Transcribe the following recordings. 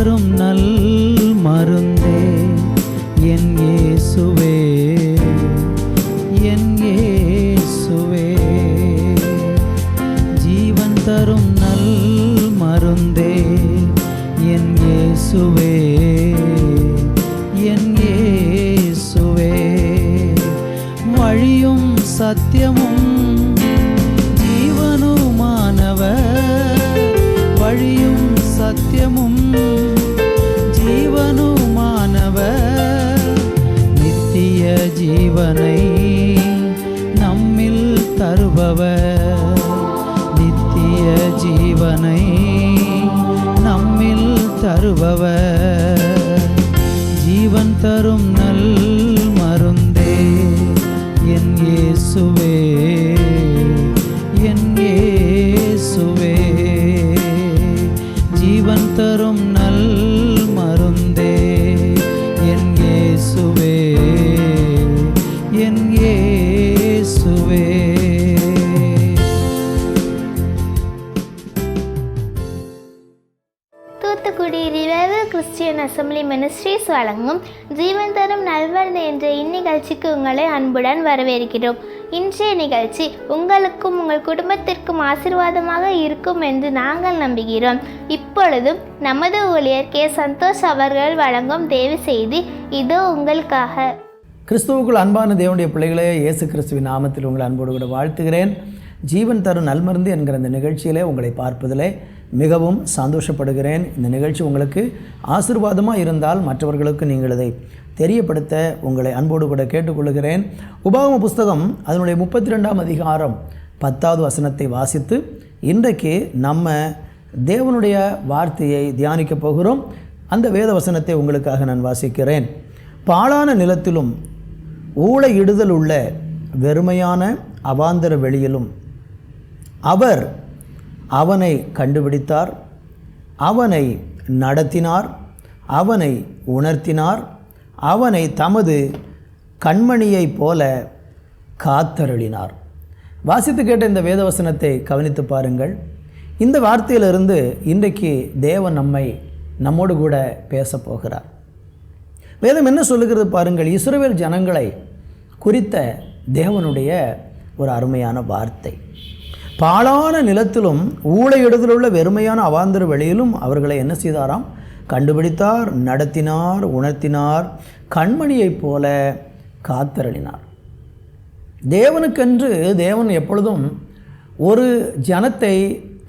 தரும் நல் மருந்தே என் இயேசுவே, என் இயேசுவே. ஜீவன் தரும் நல் மருந்தே என் இயேசுவே, என் இயேசுவே. வழியும் சத்தியமும் ஜீவனுமானவர், வழியும் சத்தியமும் ஜீவனுமானவர். நித்திய ஜீவனை நம்மில் தருபவர், நித்திய ஜீவனை நம்மில் தருபவர். ஜீவன் தரும் நல் மருந்தே என் இயேசுவே, என் இயேசுவே. ஜீவன் தரும் நல் மருந்தே என் இயேசுவே, என் இயேசுவே. Thoothukudi revival Christian assembly ministries வழங்கும் ஜீவன் தரும் நல்வரது என்ற இந்நிகழ்ச்சிக்கு உங்களை அன்புடன் வரவேற்கிறோம். இன்றைய நிகழ்ச்சி உங்களுக்கும் உங்கள் குடும்பத்திற்கும் ஆசீர்வாதமாக இருக்கும் என்று நாங்கள் நம்புகிறோம். இப்பொழுதும் நமது ஊழியர் கே. சந்தோஷ் அவர்கள் வழங்கும் தேவி செய்தி இதோ உங்களுக்காக. கிறிஸ்துவுக்குள் அன்பான தேவனுடைய பிள்ளைகளே, இயேசு கிறிஸ்துவின் நாமத்தில் உங்களை அன்போடு கூட வாழ்த்துகிறேன். ஜீவன் தரும் நல்மருந்து என்கிற இந்த நிகழ்ச்சியிலே உங்களை பார்ப்பதிலே மிகவும் சந்தோஷப்படுகிறேன். இந்த நிகழ்ச்சி உங்களுக்கு ஆசீர்வாதமாக இருந்தால் மற்றவர்களுக்கு நீங்கள் இதை தெரியப்படுத்த உங்களை அன்போடு கூட கேட்டுக்கொள்கிறேன். உபாகம புஸ்தகம் அதனுடைய 32ஆம் அதிகாரம் 10வது வசனத்தை வாசித்து இன்றைக்கு நம்ம தேவனுடைய வார்த்தையை தியானிக்க போகிறோம். அந்த வேத வசனத்தை உங்களுக்காக நான் வாசிக்கிறேன். பாழான நிலத்திலும் ஊளையிடுதல் உள்ள வெறுமையான அவாந்தர வெளியிலும் அவர் அவனை கண்டுபிடித்தார், அவனை நடத்தினார், அவனை உணர்த்தினார், அவனை தமது கண்மணியைப் போல காத்தருளினார். வாசித்து கேட்ட இந்த வேதவசனத்தை கவனித்து பாருங்கள். இந்த வார்த்தையிலிருந்து இன்றைக்கு தேவன் நம்மோடு கூட பேச போகிறார். வேதம் என்ன சொல்லுகிறது பாருங்கள். இஸ்ரவேல் ஜனங்களை குறித்த தேவனுடைய ஒரு அருமையான வார்த்தை. பாழான நிலத்திலும் ஊளையிடுதலுள்ள வெறுமையான அவாந்தர வெளியிலும் அவர்களை என்ன செய்தாராம்? கண்டுபிடித்தார், நடத்தினார், உணர்த்தினார், கண்மணியைப் போல காத்தருளினார். தேவனுக்கென்று தேவன் எப்பொழுதும் ஒரு ஜனத்தை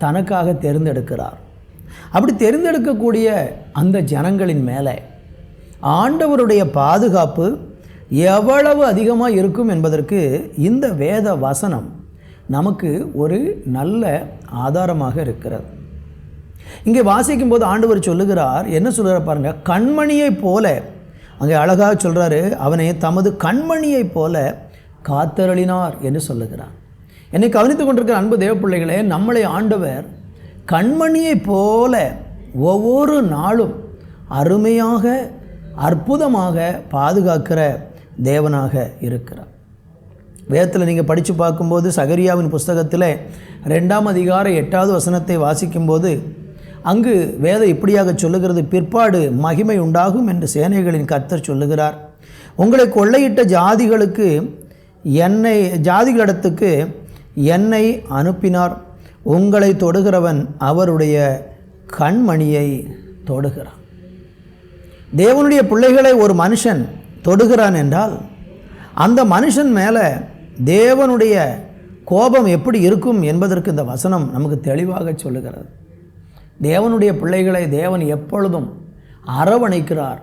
தனக்காக தேர்ந்தெடுக்கிறார். அப்படி தேர்ந்தெடுக்கக்கூடிய அந்த ஜனங்களின் மேலே ஆண்டவருடைய பாதுகாப்பு எவ்வளவு அதிகமாக இருக்கும் என்பதற்கு இந்த வேத வசனம் நமக்கு ஒரு நல்ல ஆதாரமாக இருக்கிறது. இங்கே வாசிக்கும்போது ஆண்டவர் சொல்லுகிறார், என்ன சொல்கிறார் பாருங்க, கண்மணியை போல. அங்கே அழகாக சொல்கிறாரு, அவனை தமது கண்மணியை போல காத்தருளினார் என்று சொல்லுகிறார். என்னை கவனித்து கொண்டிருக்கிற அன்பு தேவ பிள்ளைகளே, நம்மளை ஆண்டவர் கண்மணியை போல ஒவ்வொரு நாளும் அருமையாக அற்புதமாக பாதுகாக்கிற தேவனாக இருக்கிறார். வேதத்தில் நீங்கள் படித்து பார்க்கும்போது சகரியாவின் புஸ்தகத்தில் 2ஆம் அதிகாரம் 8வது வசனத்தை வாசிக்கும்போது அங்கு வேதம் இப்படியாக சொல்லுகிறது, பிற்பாடு மகிமை உண்டாகும் என்று சேனைகளின் கர்த்தர் சொல்லுகிறார். உங்களை கொள்ளையிட்ட ஜாதிகளிடத்துக்கு என்னை அனுப்பினார். உங்களை தொடுகிறவன் அவருடைய கண்மணியை தொடுகிறான். தேவனுடைய பிள்ளைகளை ஒரு மனுஷன் தொடுகிறான் என்றால் அந்த மனுஷன் மேலே தேவனுடைய கோபம் எப்படி இருக்கும் என்பதற்கு இந்த வசனம் நமக்கு தெளிவாக சொல்லுகிறது. தேவனுடைய பிள்ளைகளை தேவன் எப்பொழுதும் அரவணைக்கிறார்,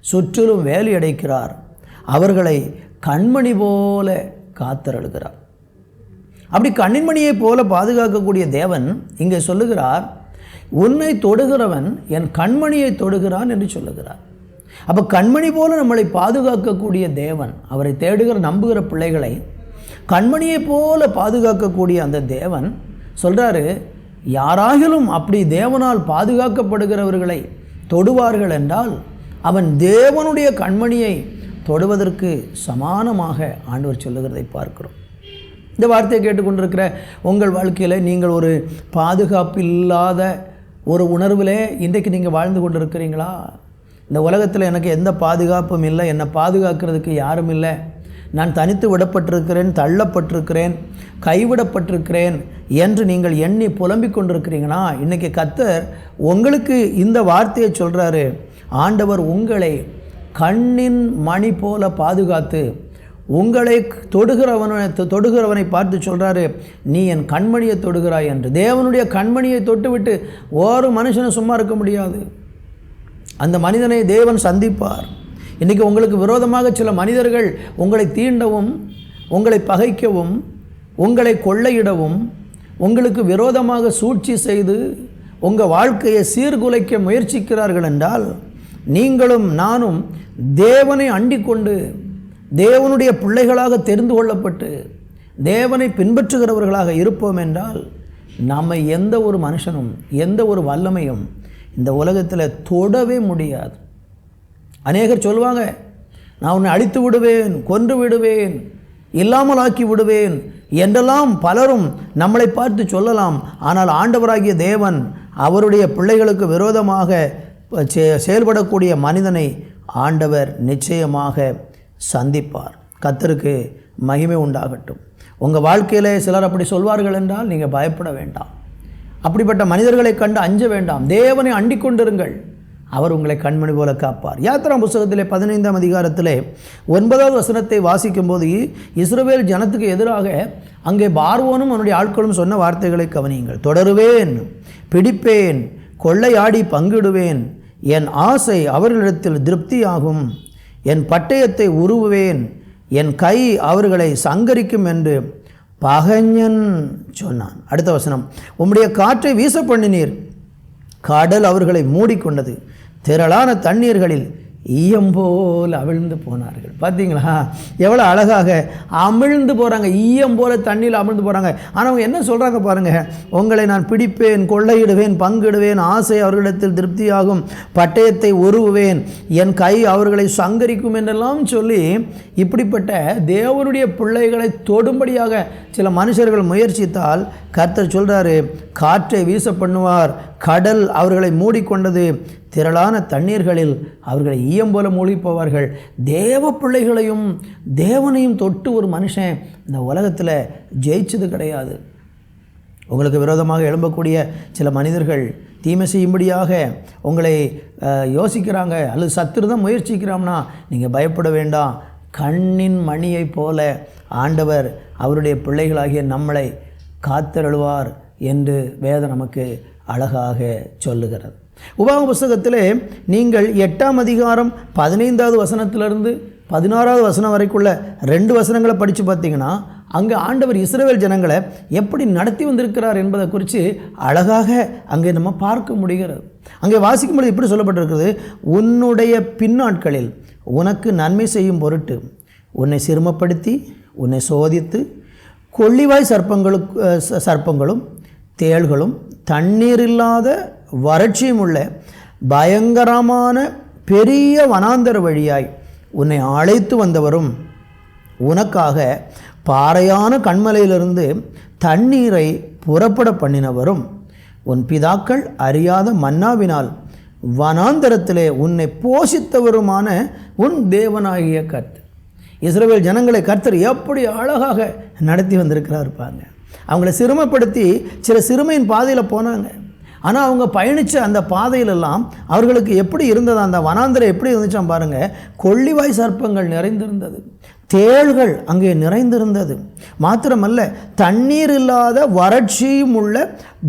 சுற்றிலும் வேலி அடைக்கிறார், அவர்களை கண்மணி போல காத்தருளுகிறார். அப்படி கண்ணின்மணியை போல பாதுகாக்கக்கூடிய தேவன் இங்கே சொல்லுகிறார், உன்னை தொடுகிறவன் என் கண்மணியை தொடுகிறான் என்று சொல்லுகிறார். அப்போ கண்மணி போல நம்மளை பாதுகாக்கக்கூடிய தேவன், அவரை தேடுகிற நம்புகிற பிள்ளைகளை கண்மணியை போல பாதுகாக்கக்கூடிய அந்த தேவன் சொல்கிறாரு, யாராகிலும் அப்படி தேவனால் பாதுகாக்கப்படுகிறவர்களை தொடுவார்கள் என்றால் அவன் தேவனுடைய கண்மணியை தொடுவதற்கு சமானமாக ஆண்டவர் சொல்லுகிறதை பார்க்கிறோம். இந்த வார்த்தையை கேட்டுக்கொண்டிருக்கிற உங்கள் வாழ்க்கையில் நீங்கள் ஒரு பாதுகாப்பு இல்லாத ஒரு உணர்விலே இன்றைக்கு நீங்கள் வாழ்ந்து கொண்டு இருக்கிறீங்களா? இந்த உலகத்தில் எனக்கு எந்த பாதுகாப்பும் இல்லை, என்னை பாதுகாக்கிறதுக்கு யாரும் இல்லை, நான் தனித்து விடப்பட்டிருக்கிறேன், தள்ளப்பட்டிருக்கிறேன், கைவிடப்பட்டிருக்கிறேன் என்று நீங்கள் எண்ணி புலம்பிக் கொண்டிருக்கிறீங்கன்னா, இன்றைக்கி கர்த்தர் உங்களுக்கு இந்த வார்த்தையை சொல்கிறாரு. ஆண்டவர் உங்களை கண்ணின் மணி போல பாதுகாத்து உங்களை தொடுகிறவனை பார்த்து சொல்கிறாரு, நீ என் கண்மணியை தொடுகிறாய் என்று. தேவனுடைய கண்மணியை தொட்டுவிட்டு ஒரு மனுஷனும் சும்மா இருக்க முடியாது. அந்த மனிதனை தேவன் சந்திப்பார். இன்றைக்கி உங்களுக்கு விரோதமாக சில மனிதர்கள் உங்களை தீண்டவும், உங்களை பகைக்கவும், உங்களை கொள்ளையிடவும், உங்களுக்கு விரோதமாக சூழ்ச்சி செய்து உங்கள் வாழ்க்கையை சீர்குலைக்க முயற்சிக்கிறார்கள் என்றால், நீங்களும் நானும் தேவனை அண்டிக் கொண்டு தேவனுடைய பிள்ளைகளாக தெரிந்து கொள்ளப்பட்டு தேவனை பின்பற்றுகிறவர்களாக இருப்போம் என்றால், நம்ம எந்த ஒரு மனுஷனும் எந்த ஒரு வல்லமையும் இந்த உலகத்தில் தொடவே முடியாது. அநேகர் சொல்லுவாங்க, நான் உன்னை அழித்து விடுவேன், கொன்று விடுவேன், இல்லாமல் ஆக்கி விடுவேன் என்றெல்லாம் பலரும் நம்மளை பார்த்து சொல்லலாம். ஆனால் ஆண்டவராகிய தேவன் அவருடைய பிள்ளைகளுக்கு விரோதமாக செயல்படக்கூடிய மனிதனை ஆண்டவர் நிச்சயமாக சந்திப்பார். கர்த்தருக்கு மகிமை உண்டாகட்டும். உங்கள் வாழ்க்கையில் சிலர் அப்படி சொல்வார்கள் என்றால் நீங்கள் பயப்பட வேண்டாம். அப்படிப்பட்ட மனிதர்களை கண்டு அஞ்ச வேண்டாம். தேவனை அண்டிக் கொண்டிருங்கள், அவர் உங்களை கண்மணி போல காப்பார். யாத்திரா புஸ்தகத்திலே 15ஆம் அதிகாரத்திலே 9வது வசனத்தை வாசிக்கும்போது, இஸ்ரவேல் ஜனத்துக்கு எதிராக அங்கே பார்வோனும் அவனுடைய ஆட்களும் சொன்ன வார்த்தைகளை கவனியுங்கள். தொடருவேன், பிடிப்பேன், கொள்ளையாடி பங்கிடுவேன், என் ஆசை அவர்களிடத்தில் திருப்தியாகும், என் பட்டயத்தை உருவுவேன், என் கை அவர்களை சங்கரிக்கும் என்று பகைஞன் சொன்னான். அடுத்த வசனம், உம்முடைய காற்றை வீச பண்ணினீர், கடல் அவர்களை மூடிக்கொண்டது, திரளான தண்ணீர்களில் ஈயம்போல் அவிழ்ந்து போனார்கள். பார்த்தீங்களா எவ்வளோ அழகாக அமிழ்ந்து போகிறாங்க, ஈயம் போல தண்ணியில் அமிழ்ந்து போகிறாங்க. ஆனால் அவங்க என்ன சொல்கிறாங்க பாருங்கள், உங்களை நான் பிடிப்பேன், கொள்ளையிடுவேன், பங்கிடுவேன், ஆசை அவர்களிடத்தில் திருப்தியாகும், பட்டயத்தை உருவுவேன், என் கை அவர்களை சங்கரிக்கும் என்றெல்லாம் சொல்லி இப்படிப்பட்ட தேவனுடைய பிள்ளைகளை தொடும்படியாக சில மனுஷர்கள் முயற்சித்தால் கர்த்தர் சொல்கிறாரு, காற்றை வீச பண்ணுவார், கடல் அவர்களை மூடிக்கொண்டது, திரளான தண்ணீர்களில் அவர்களை ஈயம் போல மூழ்கி போவார்கள். தேவ பிள்ளைகளையும் தேவனையும் தொட்டு ஒரு மனுஷன் இந்த உலகத்தில் ஜெயிச்சது கிடையாது. உங்களுக்கு விரோதமாக எழும்பக்கூடிய சில மனிதர்கள் தீமை செய்யும்படியாக உங்களை யோசிக்கிறாங்க அல்லது சத்துருதான் முயற்சிக்கிறாங்கன்னா நீங்கள் பயப்பட வேண்டாம். கண்ணின் மணியை போல ஆண்டவர் அவருடைய பிள்ளைகளாகிய நம்மளை காத்தருள்வார் என்று வேதம் நமக்கு அழகாக சொல்லுகிறது. உபாகம புஸ்தகத்திலே நீங்கள் 8ஆம் அதிகாரம் 15வது வசனத்திலிருந்து 16வது வசனம் வரைக்குள்ள 2 வசனங்களை படித்து பார்த்தீங்கன்னா, அங்கே ஆண்டவர் இஸ்ரவேல் ஜனங்களை எப்படி நடத்தி வந்திருக்கிறார் என்பதை குறித்து அழகாக அங்கே நம்ம பார்க்க முடிகிறது. அங்கே வாசிக்கும்போது இப்படி சொல்லப்பட்டிருக்கிறது, உன்னுடைய பின்னாட்களில் உனக்கு நன்மை செய்யும் பொருட்டு உன்னை சிறுமப்படுத்தி உன்னை சோதித்து கொள்ளிவாய் சர்ப்பங்களும் தேள்களும் தண்ணீர் இல்லாத வறட்சியும் உள்ள பயங்கரமான பெரிய வனாந்தர வழியாய் உன்னை அழைத்து வந்தவரும், உனக்காக பாறையான கண்மலையிலிருந்து தண்ணீரை புறப்பட பண்ணினவரும், உன் பிதாக்கள் அறியாத மன்னாவினால் வனாந்தரத்திலே உன்னை போஷித்தவருமான உன் தேவனாகிய கர்த்தர். இஸ்ரவேல் ஜனங்களை கர்த்தர் எப்படி அழகாக நடத்தி வந்திருக்கிறார் பாருங்க. அவங்கள சிறுமைப்படுத்தி சில சிறுமையின் பாதையில் போனாங்க. ஆனால் அவங்க பயணித்த அந்த பாதையிலெல்லாம் அவர்களுக்கு எப்படி இருந்தது, அந்த வனாந்தரம் எப்படி இருந்துச்சான் பாருங்கள். கொள்ளிவாய் சர்ப்பங்கள் நிறைந்திருந்தது, தேள்கள் அங்கே நிறைந்திருந்தது. மாத்திரமல்ல, தண்ணீர் இல்லாத வறட்சியும் உள்ள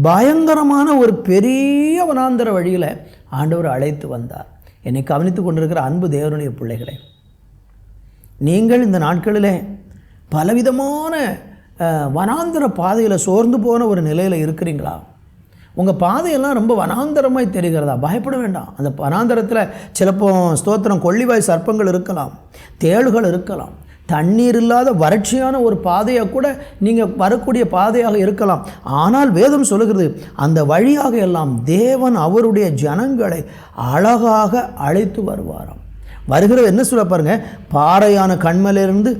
பயங்கரமான ஒரு பெரிய வனாந்தர வழியில் ஆண்டவர் அழைத்து வந்தார். என்னை கவனித்து கொண்டிருக்கிற அன்பு தேவனுடைய பிள்ளைகளே, நீங்கள் இந்த நாட்களிலே பலவிதமான வனாந்தர பாதையில் சோர்ந்து போன ஒரு நிலையில் இருக்கிறீங்களா? உங்கள் பாதையெல்லாம் ரொம்ப வனாந்தரமாய் தெரிகிறதா? பயப்பட வேண்டாம். அந்த வனாந்தரத்தில் சிலப்போ ஸ்தோத்திரம் கொள்ளிவாய் சர்ப்பங்கள் இருக்கலாம், தேள்கள் இருக்கலாம், தண்ணீர் இல்லாத வறட்சியான ஒரு பாதையாக கூட நீங்கள் வரக்கூடிய பாதையாக இருக்கலாம். ஆனால் வேதம் சொல்லுகிறது, அந்த வழியாக எல்லாம் தேவன் அவருடைய ஜனங்களை அழகாக அழைத்து வருவாராம். வருகிறது என்ன சொல்ல பாருங்க, பாறையான கண்மலையிலிருந்து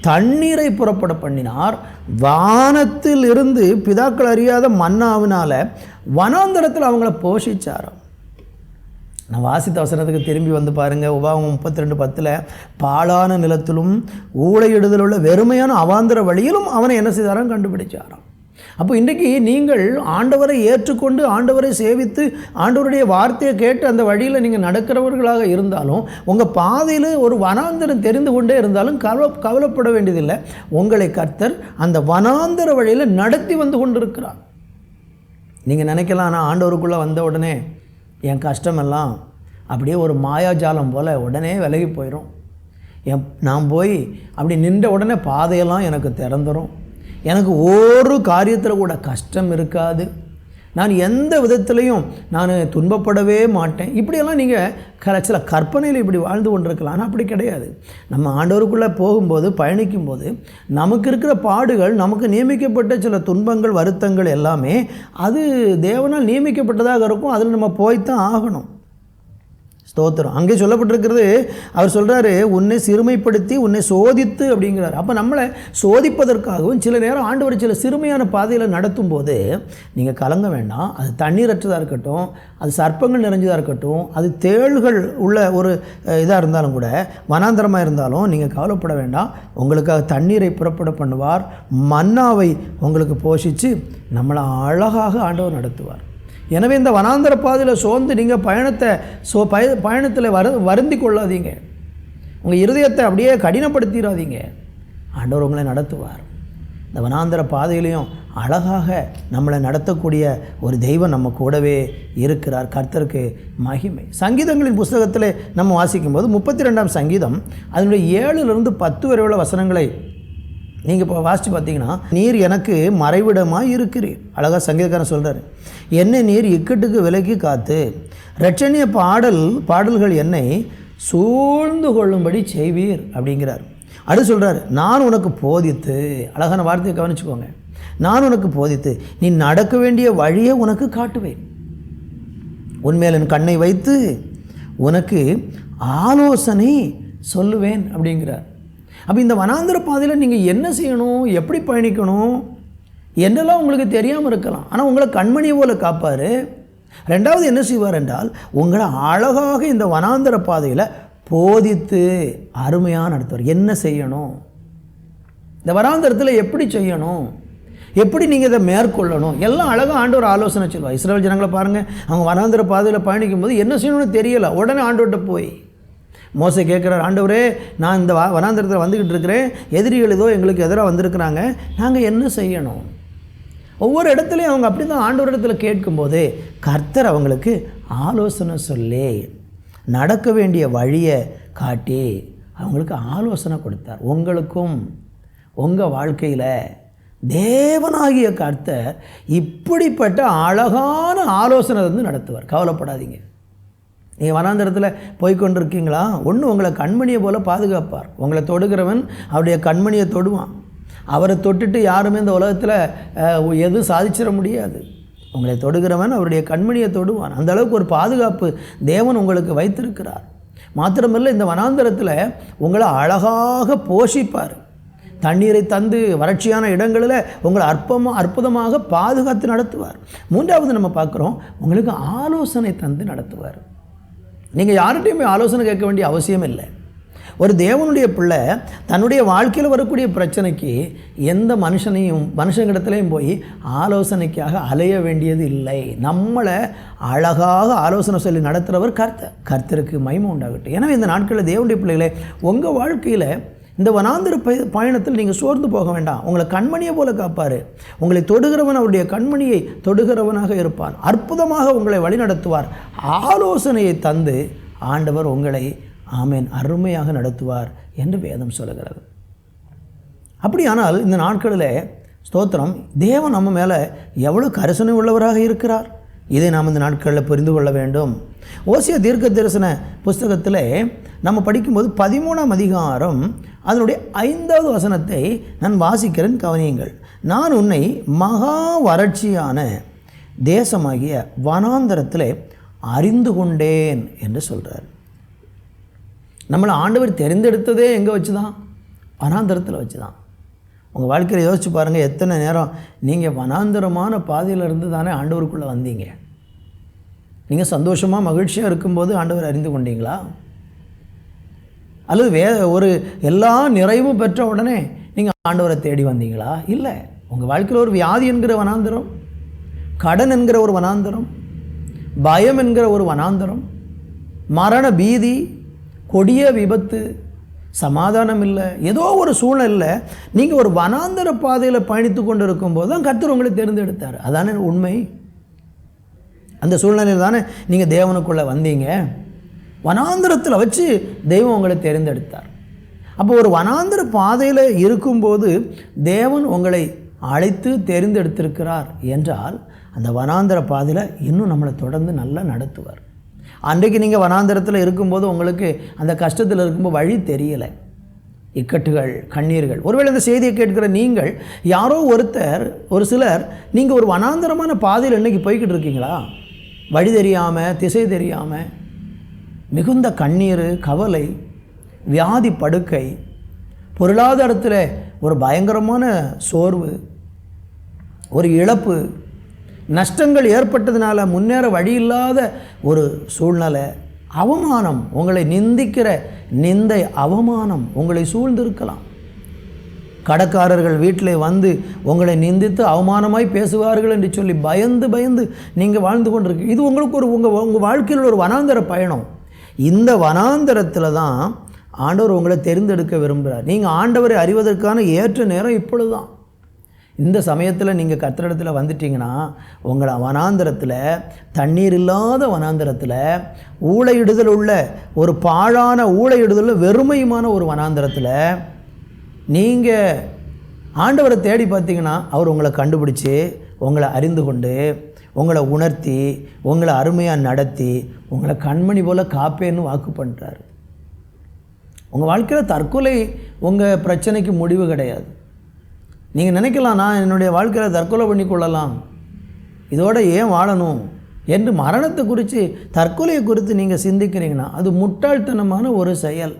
தண்ணீரை புறப்பட பண்ணினார். வானத்தில் இருந்து பிதாக்கள் அறியாத மன்னாவினால வனாந்தரத்தில் அவங்கள போஷிச்சாராம். நான் வாசித்த வசனத்துக்கு திரும்பி வந்து பாருங்கள். உபாகமம் 32:10 பாழான நிலத்திலும் ஊழையிடுதல் உள்ள வெறுமையான அவாந்தர வழியிலும் அவனை என்ன செய்தாராம்? கண்டுபிடிச்சாராம். அப்போ இன்றைக்கி நீங்கள் ஆண்டவரை ஏற்றுக்கொண்டு ஆண்டவரை சேவித்து ஆண்டவருடைய வார்த்தையை கேட்டு அந்த வழியில் நீங்கள் நடக்கிறவர்களாக இருந்தாலும், உங்கள் பாதையில் ஒரு வனாந்தரம் தெரிந்து கொண்டே இருந்தாலும் கவலைப்பட வேண்டியதில்லை. உங்களை கர்த்தர் அந்த வனாந்தர வழியில் நடத்தி வந்து கொண்டிருக்கிறார். நீங்கள் நினைக்கலாம், நான் ஆண்டவருக்குள்ளே வந்த உடனே என் கஷ்டமெல்லாம் அப்படியே ஒரு மாயாஜாலம் போல் உடனே விலகி போயிடும். நான் போய் அப்படி நின்ற உடனே பாதையெல்லாம் எனக்கு திறந்துடும். எனக்கு ஒரு காரியத்தில் கூட கஷ்டம் இருக்காது. நான் எந்த விதத்துலையும் நான் துன்பப்படவே மாட்டேன். இப்படியெல்லாம் நீங்கள் சில கற்பனையில் இப்படி வாழ்ந்து கொண்டிருக்கலாம். ஆனால் அப்படி கிடையாது. நம்ம ஆண்டவருக்குள்ளே போகும்போது, பயணிக்கும்போது நமக்கு இருக்கிற பாடுகள், நமக்கு நியமிக்கப்பட்ட சில துன்பங்கள், வருத்தங்கள் எல்லாமே அது தேவனால் நியமிக்கப்பட்டதாக இருக்கும். அதில் நம்ம போய்த்தான் ஆகணும். ஸ்தோத்திரம். அங்கே சொல்லப்பட்டிருக்கிறது, அவர் சொல்கிறாரு, உன்னை சிறுமைப்படுத்தி உன்னை சோதித்து அப்படிங்கிறார். அப்போ நம்மளை சோதிப்பதற்காகவும் சில நேரம் ஆண்டவர் சில சிறுமையான பாதையில் நடத்தும் போது நீங்கள் கலங்க வேண்டாம். அது தண்ணீரற்றதாக இருக்கட்டும், அது சர்ப்பங்கள் நிறைஞ்சதாக இருக்கட்டும், அது தேள்கள் உள்ள ஒரு இதாக இருந்தாலும் கூட, வனாந்தரமாக இருந்தாலும் நீங்கள் கவலைப்பட வேண்டாம். உங்களுக்காக தண்ணீரை புறப்பட பண்ணுவார், மன்னாவை உங்களுக்கு போஷித்து நம்மளை அழகாக ஆண்டவர் நடத்துவார். எனவே இந்த வனாந்தர பாதையில் சோர்ந்து நீங்கள் பயணத்தில் வருந்தி கொள்ளாதீங்க. உங்கள் இருதயத்தை அப்படியே கடினப்படுத்திடாதீங்க. ஆண்டவர் உங்களை நடத்துவார். இந்த வனாந்தர பாதையிலையும் அழகாக நம்மளை நடத்தக்கூடிய ஒரு தெய்வம் நம்ம கூடவே இருக்கிறார். கர்த்தருக்கு மகிமை. சங்கீதங்களின் புஸ்தகத்தில் நம்ம வாசிக்கும்போது 32ஆம் சங்கீதம் அதனுடைய 7லிருந்து 10 வரை உள்ள வசனங்களை நீங்கள் இப்போ வாசித்து பார்த்தீங்கன்னா, நீர் எனக்கு மறைவிடமாக இருக்கிறீர். அழகாக சங்கீதக்காரன் சொல்கிறார், என்னை நீர் இக்கட்டுக்கு விலக்கி காத்து இரட்சணிய பாடல்கள் என்னை சூழ்ந்து கொள்ளும்படி செய்வீர் அப்படிங்கிறார். அடுத்து சொல்கிறார், நான் உனக்கு போதித்து, அழகான வார்த்தையை கவனிச்சுக்கோங்க, நான் உனக்கு போதித்து நீ நடக்க வேண்டிய வழியை உனக்கு காட்டுவேன், உன்மேல் என் கண்ணை வைத்து உனக்கு ஆலோசனை சொல்லுவேன் அப்படிங்கிறார். அப்போ இந்த வனாந்தர பாதையில் நீங்கள் என்ன செய்யணும், எப்படி பயணிக்கணும் என்னெல்லாம் உங்களுக்கு தெரியாமல் இருக்கலாம். ஆனால் உங்களை கண்மணியை போல காப்பார். ரெண்டாவது என்ன செய்வார் என்றால், உங்களை அழகாக இந்த வனாந்தர பாதையில் போதித்து அருமையாக நடத்துவார். என்ன செய்யணும், இந்த வனாந்தரத்தில் எப்படி செய்யணும், எப்படி நீங்கள் இதை மேற்கொள்ளணும், எல்லாம் அழகாக ஆண்டவர் ஆலோசனை சொல்லுவார். இஸ்ரவேல் ஜனங்களை பாருங்கள், அவங்க வனாந்தர பாதையில் பயணிக்கும் போது என்ன செய்யணும்னு தெரியலை. உடனே ஆண்டவர்கிட்ட போய் மோசே கேட்குறார், ஆண்டவரே நான் இந்த வனாந்தரத்தில் வந்துக்கிட்டு இருக்கிறேன், எதிரிகள் ஏதோ எங்களுக்கு எதிராக வந்திருக்கிறாங்க, நாங்கள் என்ன செய்யணும். ஒவ்வொரு இடத்துலையும் அவங்க அப்படி தான் ஆண்டவர் இடத்துல கேட்கும்போது கர்த்தர் அவங்களுக்கு ஆலோசனை சொல்லி நடக்க வேண்டிய வழியை காட்டி அவங்களுக்கு ஆலோசனை கொடுத்தார். உங்களுக்கும் உங்கள் வாழ்க்கையில் தேவனாகிய கர்த்தர் இப்படிப்பட்ட அழகான ஆலோசனை நடத்துவார். கவலைப்படாதீங்க. நீங்கள் வனாந்தரத்தில் போய்கொண்டிருக்கீங்களா, ஒன்று உங்களை கண்மணியை போல் பாதுகாப்பார். உங்களை தொடுகிறவன் அவருடைய கண்மணியை தொடுவான். அவரை தொட்டுட்டு யாருமே இந்த உலகத்தில் எதுவும் சாதிச்சிட முடியாது. உங்களை தொடுகிறவன் அவருடைய கண்மணியை தொடுவான். அந்த அளவுக்கு ஒரு பாதுகாப்பு தேவன் உங்களுக்கு வைத்திருக்கிறார். மாத்திரமல்ல, இந்த வனாந்தரத்தில் உங்களை அழகாக போஷிப்பார். தண்ணீரை தந்து வறட்சியான இடங்களில் உங்களை அற்புதமாக பாதுகாத்து நடத்துவார். மூன்றாவது நம்ம பார்க்குறோம், உங்களுக்கு ஆலோசனை தந்து நடத்துவார். நீங்கள் யார்கிட்டையுமே ஆலோசனை கேட்க வேண்டிய அவசியம் இல்லை. ஒரு தேவனுடைய பிள்ளை தன்னுடைய வாழ்க்கையில் வரக்கூடிய பிரச்சனைக்கு எந்த மனுஷங்கிடத்துலையும் போய் ஆலோசனைக்காக அலைய வேண்டியது இல்லை. நம்மளை அழகாக ஆலோசனை சொல்லி நடத்துகிறவர் கர்த்தருக்கு மகிமை உண்டாகட்டும். எனவே இந்த நாட்களில் தேவனுடைய பிள்ளைகளே, உங்கள் வாழ்க்கையில் இந்த வனாந்தர பயணத்தில் நீங்கள் சோர்ந்து போக வேண்டாம். உங்களை கண்மணியை போல காப்பார். உங்களை தொடுகிறவன் அவருடைய கண்மணியை தொடுகிறவனாக இருப்பார். அற்புதமாக உங்களை வழிநடத்துவார். ஆலோசனையை தந்து ஆண்டவர் உங்களை அருமையாக நடத்துவார் என்று வேதம் சொல்லுகிறது. அப்படியானால் இந்த நாட்களில் ஸ்தோத்திரம், தேவன் நம்ம மேலே எவ்வளோ கரிசனை உள்ளவராக இருக்கிறார், இதை நாம் இந்த நாட்களில் புரிந்து கொள்ள வேண்டும். ஓசியா தீர்க்க தரிசன புஸ்தகத்தில் நம்ம படிக்கும்போது 13ஆம் அதிகாரம் அதனுடைய 5வது வசனத்தை நான் வாசிக்கிறேன், கவனியுங்கள். நான் உன்னை மகா வறட்சியான தேசமாகிய வனாந்தரத்தில் அறிந்து கொண்டேன் என்று சொல்கிறார். நம்மளை ஆண்டவர் தெரிந்தெடுத்ததே எங்கே வச்சு தான்? வனாந்தரத்தில் வச்சு தான். உங்கள் வாழ்க்கையில் யோசித்து பாருங்கள், எத்தனை நேரம் நீங்கள் வனாந்தரமான பாதையில் இருந்து தானே ஆண்டவருக்குள்ளே வந்தீங்க. நீங்கள் சந்தோஷமாக மகிழ்ச்சியாக இருக்கும்போது ஆண்டவர் அறிந்து கொண்டீங்களா? அல்லது ஒரு எல்லா நிறைவும் பெற்ற உடனே நீங்கள் ஆண்டவரை தேடி வந்தீங்களா? இல்லை. உங்கள் வாழ்க்கையில் ஒரு வியாதி என்கிற வனாந்தரம், கடன் என்கிற ஒரு வனாந்தரம், பயம் என்கிற ஒரு வனாந்தரம், மரண பீதி, கொடிய விபத்து, சமாதானம் இல்லை, ஏதோ ஒரு சூழ்நிலை நீங்கள் ஒரு வனாந்தர பாதையில் பயணித்து கொண்டு இருக்கும்போது தான் கர்த்தர் உங்களை தேர்ந்தெடுத்தார். அதானே உண்மை. அந்த சூழ்நிலையில் தானே நீங்கள் தேவனுக்குள்ளே வந்தீங்க. வனாந்தரத்தில் வச்சு தெய்வம் உங்களை தேர்ந்தெடுத்தார். அப்போ ஒரு வனாந்தர பாதையில் இருக்கும்போது தேவன் உங்களை அழைத்து தேர்ந்தெடுத்திருக்கிறார் என்றால் அந்த வனாந்தர பாதையில் இன்னும் நம்மளை தொடர்ந்து நல்லா நடத்துவார். அன்றைக்கு நீங்கள் வனாந்தரத்தில் இருக்கும்போது உங்களுக்கு அந்த கஷ்டத்தில் இருக்கும்போது வழி தெரியலை, இக்கட்டுகள், கண்ணீர்கள். ஒருவேளை இந்த செய்தியை கேட்கிற நீங்கள் யாரோ ஒரு சிலர் நீங்கள் ஒரு வனாந்தரமான பாதையில் இன்றைக்கி போய்கிட்டு இருக்கீங்களா? வழி தெரியாமல், திசை தெரியாமல், மிகுந்த கண்ணீர், கவலை, வியாதி படுக்கை, பொருளாதாரத்தில் ஒரு பயங்கரமான சோர்வு, ஒரு இழப்பு, நஷ்டங்கள் ஏற்பட்டதுனால முன்னேற வழி இல்லாத ஒரு சூழ்நிலை, அவமானம், உங்களை நிந்திக்கிற நிந்தை, அவமானம் உங்களை சூழ்ந்திருக்கலாம். கடைக்காரர்கள் வீட்டில் வந்து உங்களை நிந்தித்து அவமானமாய் பேசுவார்கள் என்று சொல்லி பயந்து நீங்கள் வாழ்ந்து கொண்டிருக்கீங்க. இது உங்களுக்கு உங்கள் வாழ்க்கையில் ஒரு வனாந்தர பயணம். இந்த வனாந்தரத்தில் தான் ஆண்டவர் உங்களை தெரிந்தெடுக்க விரும்புகிறார். நீங்கள் ஆண்டவரை அறிவதற்கான ஏற்ற நேரம் இப்பொழுது தான். இந்த சமயத்தில் நீங்கள் கர்த்தரிடத்தில் வந்துட்டிங்கன்னா உங்களை வனாந்தரத்தில், தண்ணீர் இல்லாத வனாந்தரத்தில், ஊளையிடுதல் உள்ள ஒரு பாழான ஊளையிடுதல் வெறுமையுமான ஒரு வனாந்தரத்தில் நீங்கள் ஆண்டவரை தேடி பார்த்தீங்கன்னா அவர் உங்களை கண்டுபிடிச்சி, உங்களை அறிந்து கொண்டு, உங்களை உணர்த்தி, உங்களை அருமையாக நடத்தி, உங்களை கண்மணி போல் காப்பேன்னு வாக்கு பண்ணுறாரு. உங்கள் வாழ்க்கையில் தற்கொலை உங்கள் பிரச்சனைக்கு முடிவு கிடையாது. நீங்கள் நினைக்கலாம், நான் என்னுடைய வாழ்க்கையில் தற்கொலை பண்ணி கொள்ளலாம், இதோடு ஏன் வாழணும் என்று மரணத்தை குறித்து, தற்கொலையை குறித்து நீங்கள் சிந்திக்கிறீங்கன்னா அது முட்டாள்தனமான ஒரு செயல்.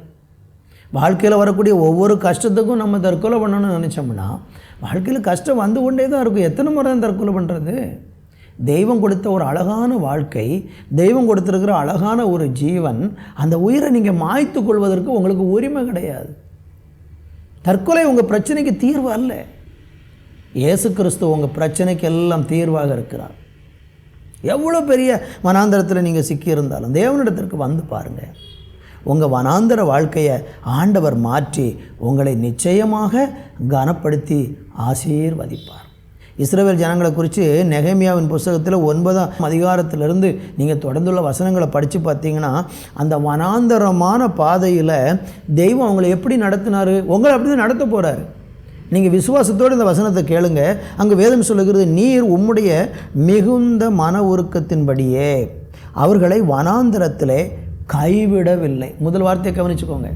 வாழ்க்கையில் வரக்கூடிய ஒவ்வொரு கஷ்டத்துக்கும் நம்ம தற்கொலை பண்ணணும்னு நினச்சோம்னா வாழ்க்கையில் கஷ்டம் வந்து கொண்டே தான் இருக்கும். எத்தனை முறை தான் தற்கொலை பண்ணுறது? தெய்வம் கொடுத்த ஒரு அழகான வாழ்க்கை, தெய்வம் கொடுத்துருக்கிற அழகான ஒரு ஜீவன், அந்த உயிரை நீங்கள் மாய்த்து கொள்வதற்கு உங்களுக்கு உரிமை கிடையாது. தற்கொலை உங்கள் பிரச்சனைக்கு தீர்வு அல்ல. இயேசு கிறிஸ்து உங்கள் பிரச்சனைக்கு எல்லாம் தீர்வாக இருக்கிறார். எவ்வளோ பெரிய வனாந்தரத்தில் நீங்கள் சிக்கியிருந்தாலும் தேவனிடத்திற்கு வந்து பாருங்கள். உங்கள் வனாந்தர வாழ்க்கையை ஆண்டவர் மாற்றி உங்களை நிச்சயமாக கனப்படுத்தி ஆசீர்வதிப்பார். இஸ்ரவேல் ஜனங்களை குறித்து நெகேமியாவின் புஸ்தகத்தில் 9ஆம் அதிகாரத்திலிருந்து நீங்கள் தொடர்ந்துள்ள வசனங்களை படித்து பார்த்தீங்கன்னா அந்த வனாந்தரமான பாதையில் தெய்வம் அவங்களை எப்படி நடத்தினார், உங்களை அப்படி தான் நடத்த போகிறார். நீங்கள் விசுவாசத்தோடு இந்த வசனத்தை கேளுங்க. அங்கே வேதம் சொல்லுகிறது, நீர் உம்முடைய மிகுந்த மன உருக்கத்தின்படியே அவர்களை வனாந்தரத்திலே கைவிடவில்லை. முதல் வார்த்தையை கவனிச்சுக்கோங்க.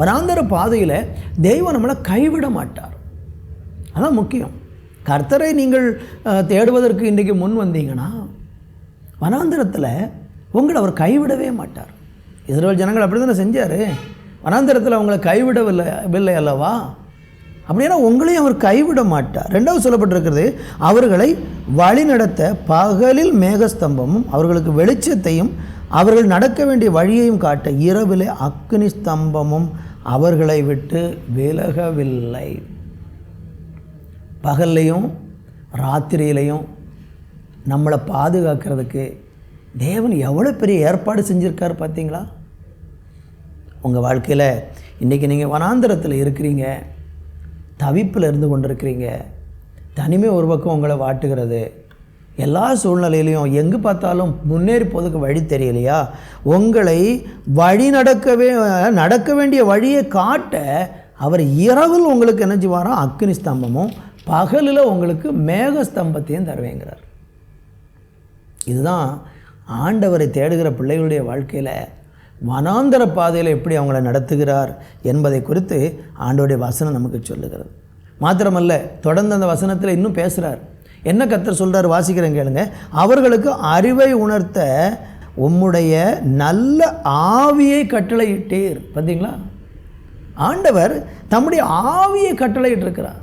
வனாந்தர பாதையில் தெய்வம் நம்மளை கைவிட மாட்டார். அதான் முக்கியம். கர்த்தரை நீங்கள் தேடுவதற்கு இன்றைக்கு முன் வந்தீங்கன்னா வனாந்தரத்தில் உங்களை அவர் கைவிடவே மாட்டார். இஸ்ரவேல் ஜனங்கள் அப்படி தானே செஞ்சார். வனாந்தரத்தில் அவங்களை கைவிடவில்லை அல்லவா? அப்படின்னா உங்களையும் அவர் கைவிட மாட்டார். ரெண்டாவது சொல்லப்பட்டிருக்கிறது, அவர்களை வழிநடத்த பகலில் மேகஸ்தம்பமும் அவர்களுக்கு வெளிச்சத்தையும் அவர்கள் நடக்க வேண்டிய வழியையும் காட்ட இரவிலே அக்கினி ஸ்தம்பமும் அவர்களை விட்டு விலகவில்லை. பகல்லையும் ராத்திரியிலையும் நம்மளை பாதுகாக்கிறதுக்கு தேவன் எவ்வளோ பெரிய ஏற்பாடு செஞ்சுருக்கார் பார்த்தீங்களா? உங்கள் வாழ்க்கையில் இன்றைக்கி நீங்கள் வனாந்தரத்தில் இருக்கிறீங்க, தவிப்பில் இருந்து கொண்டிருக்கிறீங்க, தனிமை ஒரு பக்கம் உங்களை வாட்டுகிறது, எல்லா சூழ்நிலையிலையும் எங்கே பார்த்தாலும் முன்னேறி போவதுக்கு வழி தெரியலையா? உங்களை வழி நடக்க வேண்டிய வழியை காட்ட அவர் இரவில் உங்களுக்கு என்ன செய்வாராம்? அக்கினி ஸ்தம்பமும் பகலில் உங்களுக்கு மேகஸ்தம்பத்தையும் தருவேங்கிறார். இதுதான் ஆண்டவரை தேடுகிற பிள்ளைகளுடைய வாழ்க்கையில் வனாந்தர பாதையில் எப்படி அவங்கள நடத்துகிறார் என்பதை குறித்து ஆண்டவருடைய வசனம் நமக்கு சொல்லுகிறது. மாத்திரமல்ல, தொடர்ந்து அந்த வசனத்தில் இன்னும் பேசுகிறார். என்ன கர்த்தர் சொல்கிறார்? வாசிக்கிறேன் கேளுங்க. அவர்களுக்கு அறிவை உணர்த்த உம்முடைய நல்ல ஆவியை கட்டளையிட்டீர். பார்த்தீங்களா? ஆண்டவர் தம்முடைய ஆவியை கட்டளையிட்டிருக்கிறார்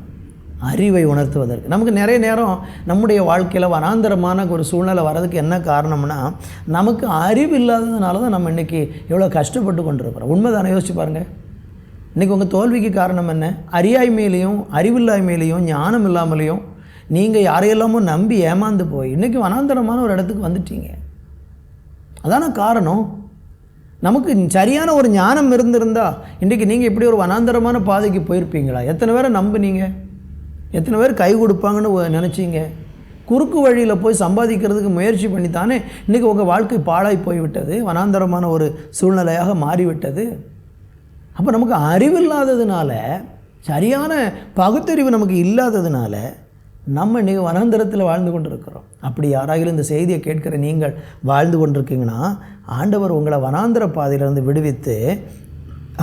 அறிவை உணர்த்துவதற்கு. நமக்கு நிறைய நேரம் நம்முடைய வாழ்க்கையில் வனாந்தரமான ஒரு சூழ்நிலை வர்றதுக்கு என்ன காரணம்னா, நமக்கு அறிவு இல்லாததுனால தான் நம்ம இன்றைக்கி எவ்வளோ கஷ்டப்பட்டு கொண்டிருக்கிறோம். உண்மைதானே? யோசிச்சு பாருங்கள். இன்றைக்கி உங்கள் தோல்விக்கு காரணம் என்ன? அறியாய்மையிலையும் அறிவில்லாய்மையிலையும் ஞானம் இல்லாமலையும் நீங்கள் யாரையெல்லாமோ நம்பி ஏமாந்து போய் இன்றைக்கி வனாந்தரமான ஒரு இடத்துக்கு வந்துட்டீங்க. அதான காரணம். நமக்கு சரியான ஒரு ஞானம் இருந்திருந்தால் இன்றைக்கி நீங்கள் இப்படி ஒரு வனாந்தரமான பாதைக்கு போயிருப்பீங்களா? எத்தனை பேரை நம்புனீங்க? எத்தனை பேர் கை கொடுப்பாங்கன்னு நினச்சிங்க? குறுக்கு வழியில் போய் சம்பாதிக்கிறதுக்கு முயற்சி பண்ணித்தானே இன்றைக்கி உங்கள் வாழ்க்கை பாழாய் போய்விட்டது, வனாந்தரமான ஒரு சூழ்நிலையாக மாறிவிட்டது. அப்போ நமக்கு அறிவில்லாததுனால, சரியான பகுத்தறிவு நமக்கு இல்லாததுனால நம்ம இன்றைக்கி வனாந்தரத்தில் வாழ்ந்து கொண்டு இருக்கிறோம். அப்படி யாராகிலும் இந்த செய்தியை கேட்கிற நீங்கள் வாழ்ந்து கொண்டிருக்கீங்கன்னா, ஆண்டவர் உங்களை வனாந்தர பாதையிலிருந்து விடுவித்து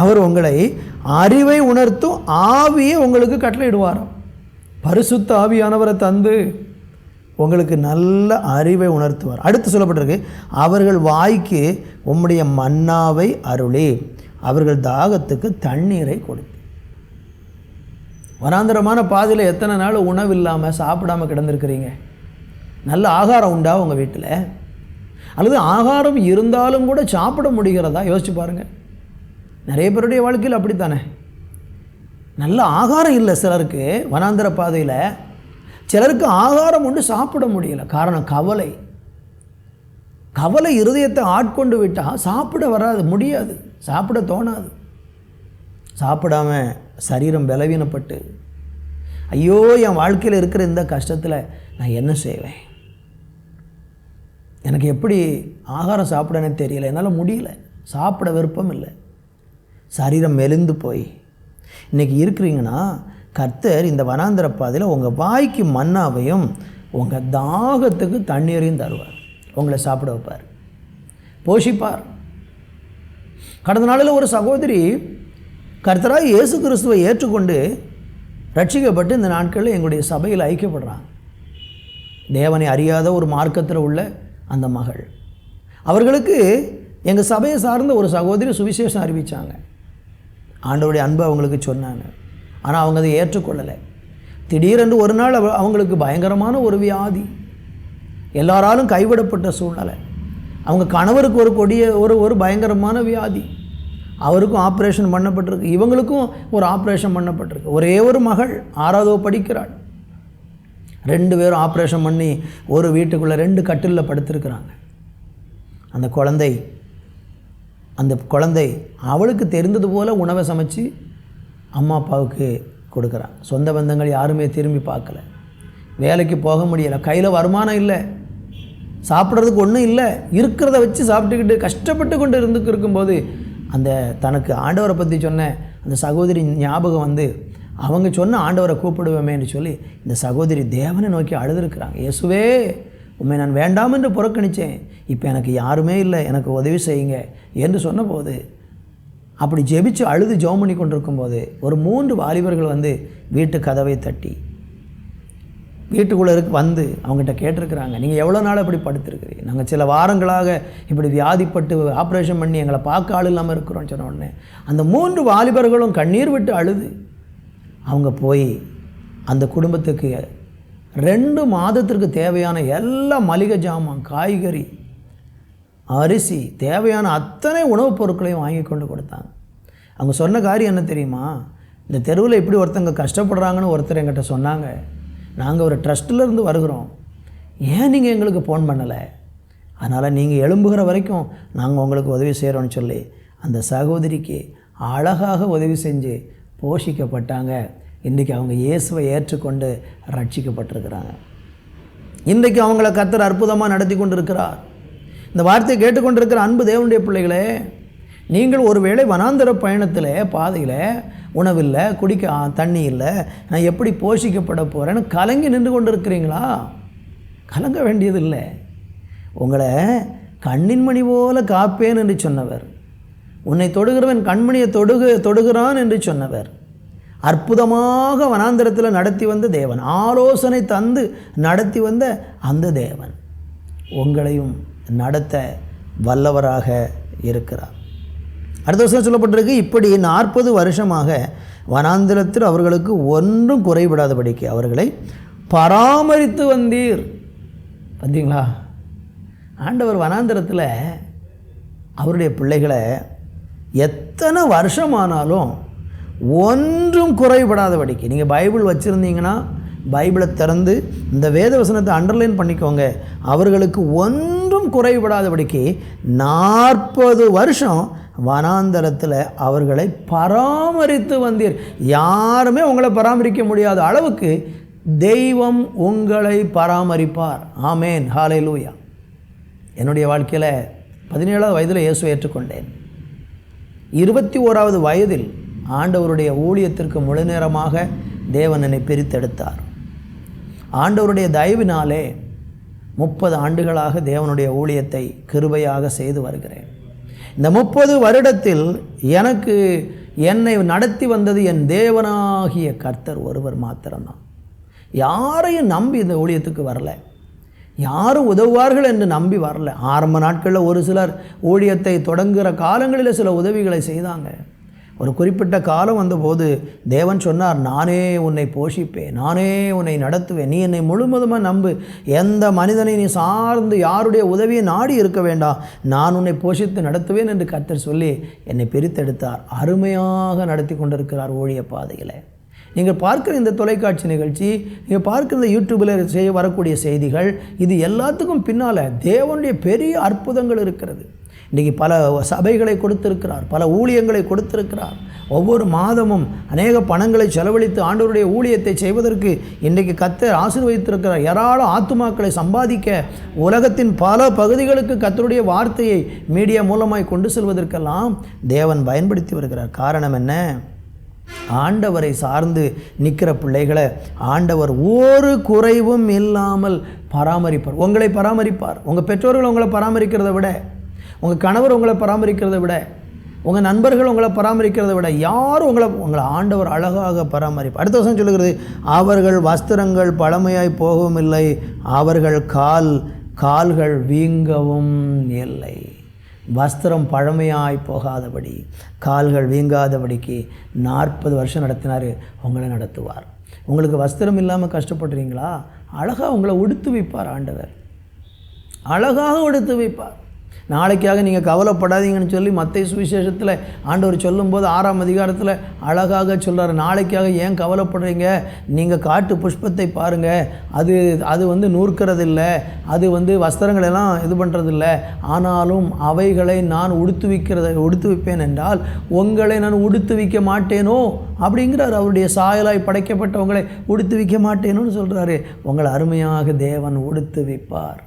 அவர் உங்களை அறிவை உணர்த்தும் ஆவியை உங்களுக்கு கட்டளையிடுவாராம். பரிசுத்த ஆவியானவரை தந்து உங்களுக்கு நல்ல அறிவை உணர்த்துவார். அடுத்து சொல்லப்பட்டிருக்கு, அவர்கள் வாய்க்கு உம்முடைய மன்னாவை அருளி அவர்கள் தாகத்துக்கு தண்ணீரை கொடுத்து. வனாந்தரமான பாதையில் எத்தனை நாள் உணவு இல்லாமல் சாப்பிடாமல் கிடந்திருக்கிறீங்க? நல்ல ஆகாரம் உண்டா உங்கள் வீட்டில்? அல்லது ஆகாரம் இருந்தாலும் கூட சாப்பிட முடிகிறதா? யோசிச்சு பாருங்கள். நிறைய பேருடைய வாழ்க்கையில் அப்படித்தானே. நல்ல ஆகாரம் இல்லை சிலருக்கு வனாந்தர பாதையில், சிலருக்கு ஆகாரம் உண்டு சாப்பிட முடியல. காரணம் கவலை. கவலை இருதயத்தை ஆட்கொண்டு விட்டால் சாப்பிட வராது, முடியாது, சாப்பிட தோணாது. சாப்பிடாம சரீரம் பலவீனப்பட்டு, ஐயோ என் வாழ்க்கையில் இருக்கிற இந்த கஷ்டத்தில் நான் என்ன செய்வேன், எனக்கு எப்படி ஆகாரம் சாப்பிடனே தெரியல, என்னால் முடியல, சாப்பிட விருப்பம் இல்லை, சரீரம் மெலிந்து போய் இன்றைக்கி இருக்கிறீங்கன்னா, கர்த்தர் இந்த வனாந்தர பாதையில் உங்கள் வாய்க்கு மன்னாவையும் உங்கள் தாகத்துக்கு தண்ணீரையும் தருவார். உங்களை சாப்பிட வைப்பார், போஷிப்பார். கடந்த நாளில் ஒரு சகோதரி கர்த்தராய் இயேசு கிறிஸ்துவை ஏற்றுக்கொண்டு ரட்சிக்கப்பட்டு இந்த நாட்களில் எங்களுடைய சபையில் ஐக்கியப்படுறாங்க. தேவனை அறியாத ஒரு மார்க்கத்தில் உள்ள அந்த மகள், அவர்களுக்கு எங்கள் சபையை சார்ந்த ஒரு சகோதரி சுவிசேஷம் அறிவித்தாங்க. ஆண்டவருடைய அன்பு அவங்களுக்கு சொன்னாங்க. ஆனால் அவங்க அதை ஏற்றுக்கொள்ளலை. திடீரென்று ஒரு நாள் அவங்களுக்கு பயங்கரமான ஒரு வியாதி, எல்லாராலும் கைவிடப்பட்ட சூழ்நிலை. அவங்க கணவருக்கு ஒரு பயங்கரமான வியாதி, அவருக்கும் ஆப்ரேஷன் பண்ணப்பட்டிருக்கு, இவங்களுக்கும் ஒரு ஆப்ரேஷன் பண்ணப்பட்டிருக்கு. ஒரே ஒரு மகள் 6வது படிக்கிறாள். 2 பேரும் ஆப்ரேஷன் பண்ணி ஒரு வீட்டுக்குள்ளே 2 கட்டிலில் படுத்திருக்கிறாங்க. அந்த குழந்தை அவளுக்கு தெரிந்தது போல் உணவை சமைச்சு அம்மா அப்பாவுக்கு கொடுக்குறான். சொந்த பந்தங்கள் யாருமே திரும்பி பார்க்கல. வேலைக்கு போக முடியலை, கையில் வருமானம் இல்லை, சாப்பிட்றதுக்கு ஒன்றும் இல்லை, இருக்கிறத வச்சு சாப்பிட்டுக்கிட்டு கஷ்டப்பட்டு கொண்டு இருக்கும்போது அந்த தனக்கு ஆண்டவரை பற்றி சொன்ன அந்த சகோதரி ஞாபகம் வந்து அவங்க சொன்ன ஆண்டவரை கூப்பிடுவேமேன்னு சொல்லி இந்த சகோதரி தேவனை நோக்கி அழுதுருக்கிறாங்க. இயேசுவே, உண்மை நான் வேண்டாம் என்று புறக்கணித்தேன், இப்போ எனக்கு யாருமே இல்லை, எனக்கு உதவி செய்யுங்க என்று சொன்னபோது, அப்படி ஜெபிச்சு அழுது ஜெபம் பண்ணி கொண்டிருக்கும்போது ஒரு 3 வாலிபர்கள் வந்து வீட்டு கதவை தட்டி வீட்டுக்குள்ளே வந்து அவங்ககிட்ட கேட்டிருக்கிறாங்க, நீங்கள் எவ்வளோ நாள் இப்படி படுத்திருக்கிறீங்க? நாங்கள் சில வாரங்களாக இப்படி வியாதிப்பட்டு ஆப்ரேஷன் பண்ணி எங்களை பார்க்க ஆள் இல்லாமல் இருக்கிறோன்னு சொன்ன உடனே அந்த 3 வாலிபர்களும் கண்ணீர் விட்டு அழுது அவங்க போய் அந்த குடும்பத்துக்கு 2 மாதத்திற்கு தேவையான எல்லா மளிகை ஜாமான், காய்கறி, அரிசி, தேவையான அத்தனை உணவுப் பொருட்களையும் வாங்கி கொண்டு கொடுத்தாங்க. அவங்க சொன்ன காரியம் என்ன தெரியுமா? இந்த தெருவில் இப்படி ஒருத்தங்க கஷ்டப்படுறாங்கன்னு ஒருத்தர் எங்கிட்ட சொன்னாங்க, நாங்கள் ஒரு ட்ரஸ்ட்டிலேருந்து வருகிறோம், ஏன் நீங்கள் எங்களுக்கு ஃபோன் பண்ணலை? அதனால் நீங்கள் எழும்புகிற வரைக்கும் நாங்கள் உங்களுக்கு உதவி செய்கிறோன்னு சொல்லி அந்த சகோதரிக்கு அழகாக உதவி செஞ்சு போஷிக்கப்பட்டாங்க. இன்றைக்கி அவங்க இயேசுவை ஏற்றுக்கொண்டு ரட்சிக்கப்பட்டிருக்கிறாங்க. இன்றைக்கு அவங்கள கர்த்தர் அற்புதமாக நடத்தி கொண்டு இருக்கிறார். இந்த வார்த்தையை கேட்டுக்கொண்டிருக்கிற அன்பு தேவனுடைய பிள்ளைகளே, நீங்கள் ஒருவேளை வனாந்தர பயணத்தில் பாதையில் உணவில்லை, குடிக்க தண்ணி இல்லை, நான் எப்படி போஷிக்கப்பட போகிறேன்னு கலங்கி நின்று கொண்டு இருக்கிறீங்களா? கலங்க வேண்டியதில்லை. உங்களை கண்ணின் மணி போல காப்பேன் என்று சொன்னவர், உன்னை தொடுகிறவன் கண்மணியை தொடுகிறான் என்று சொன்னவர், அற்புதமாக வனாந்தரத்தில் நடத்தி வந்த தேவன், ஆலோசனை தந்து நடத்தி வந்த அந்த தேவன் உங்களையும் நடத்த வல்லவராக இருக்கிறார். அடுத்த வருஷம் சொல்லப்பட்டிருக்கு, இப்படி 40 வருஷமாக வனாந்திரத்தில் அவர்களுக்கு ஒன்றும் குறைவிடாதபடிக்கு அவர்களை பராமரித்து வந்தீர். பார்த்தீங்களா, ஆண்டவர் வனாந்திரத்தில் அவருடைய பிள்ளைகளை எத்தனை வருஷமானாலும் ஒன்றும் குறைபடாதபடிக்கு, நீங்கள் பைபிள் வச்சுருந்தீங்கன்னா பைபிளை திறந்து இந்த வேத வசனத்தை அண்டர்லைன் பண்ணிக்கோங்க, அவர்களுக்கு ஒன்றும் குறைபடாதபடிக்கு 40 வருஷம் வனாந்தரத்தில் அவர்களை பராமரித்து வந்தீர். யாருமே உங்களை பராமரிக்க முடியாத அளவுக்கு தெய்வம் உங்களை பராமரிப்பார். ஆமேன், ஹல்லேலூயா. என்னுடைய வாழ்க்கையில் 17வது வயதில் இயேசுவை ஏற்றுக்கொண்டேன். 21வது வயதில் ஆண்டவருடைய ஊழியத்திற்கு முழு நேரமாக தேவன் என்னை பிரித்தெடுத்தார். ஆண்டவருடைய தயவினாலே 30 ஆண்டுகளாக தேவனுடைய ஊழியத்தை கிருபையாக செய்து வருகிறேன். இந்த 30 வருடத்தில் என்னை நடத்தி வந்தது என் தேவனாகிய கர்த்தர் ஒருவர் மாத்திரம்தான். யாரையும் நம்பி இந்த ஊழியத்துக்கு வரல, யாரும் உதவுவார்கள் என்று நம்பி வரல. ஆரம்ப நாட்களில் ஒரு சிலர் ஊழியத்தை தொடங்குகிற காலங்களில் சில உதவிகளை செய்தாங்க. ஒரு குறிப்பிட்ட காலம் வந்தபோது தேவன் சொன்னார், நானே உன்னை போஷிப்பேன், நானே உன்னை நடத்துவேன், நீ என்னை முழுவதுமாக நம்பு, எந்த மனிதனை நீ சார்ந்து யாருடைய உதவியை நாடி இருக்க வேண்டாம், நான் உன்னை போஷித்து நடத்துவேன் என்று கர்த்தர் சொல்லி என்னை பிரித்தெடுத்தார். அருமையாக நடத்தி கொண்டிருக்கிறார் ஊழிய பாதையில். நீங்கள் பார்க்குற இந்த தொலைக்காட்சி நிகழ்ச்சி, நீங்கள் பார்க்குற இந்த யூடியூப்பில் வரக்கூடிய செய்திகள், இது எல்லாத்துக்கும் பின்னால் தேவனுடைய பெரிய அற்புதங்கள் இருக்கிறது. இன்றைக்கி பல சபைகளை கொடுத்திருக்கிறார், பல ஊழியங்களை கொடுத்திருக்கிறார். ஒவ்வொரு மாதமும் அநேக பணங்களை செலவழித்து ஆண்டவருடைய ஊழியத்தை செய்வதற்கு இன்றைக்கு கர்த்தர் ஆசீர்வதித்திருக்கிறார். ஏராளம் ஆத்துமாக்களை சம்பாதிக்க உலகத்தின் பல பகுதிகளுக்கு கர்த்தருடைய வார்த்தையை மீடியா மூலமாய் கொண்டு செல்வதற்கெல்லாம் தேவன் பயன்படுத்தி வருகிறார். காரணம் என்ன? ஆண்டவரை சார்ந்து நிற்கிற பிள்ளைகளை ஆண்டவர் ஒரு குறைவும் இல்லாமல் பராமரிப்பார். உங்களை பராமரிப்பார். உங்கள் பெற்றோர்கள் உங்களை பராமரிக்கிறத விட, உங்கள் கணவர் உங்களை பராமரிக்கிறத விட, உங்கள் நண்பர்கள் உங்களை பராமரிக்கிறத விட யாரும் உங்களை ஆண்டவர் அழகாக பராமரிப்பார். அடுத்த வருஷம் சொல்லுகிறது, அவர்கள் வஸ்திரங்கள் பழமையாய் போகவும் இல்லை, அவர்கள் கால்கள் வீங்கவும் இல்லை. வஸ்திரம் பழமையாய் போகாதபடி, கால்கள் வீங்காதபடிக்கு 40 வருஷம் நடத்தினார். உங்களை நடத்துவார். உங்களுக்கு வஸ்திரம் இல்லாமல் கஷ்டப்படுறீங்களா? அழகாக உங்களை உடுத்து வைப்பார். ஆண்டவர் அழகாக உடுத்து வைப்பார். நாளைக்காக நீங்கள் கவலைப்படாதீங்கன்னு சொல்லி மத்தேயு சுவிசேஷத்தில் ஆண்டவர் சொல்லும்போது 6ஆம் அதிகாரத்தில் அழகாக சொல்கிறார், நாளைக்காக ஏன் கவலைப்படுறீங்க, நீங்கள் காட்டு புஷ்பத்தை பாருங்கள், அது நூற்கிறதில்லை, அது வஸ்திரங்களெல்லாம் இது பண்ணுறதில்ல, ஆனாலும் அவைகளை நான் உடுத்து வைப்பேன் என்றால் உங்களை நான் உடுத்து வைக்க மாட்டேனோ அப்படிங்கிறார். அவருடைய சாயலாய் படைக்கப்பட்டவங்களை உடுத்து வைக்க மாட்டேனோன்னு சொல்கிறாரு. உங்களை அருமையாக தேவன் உடுத்து வைப்பார்.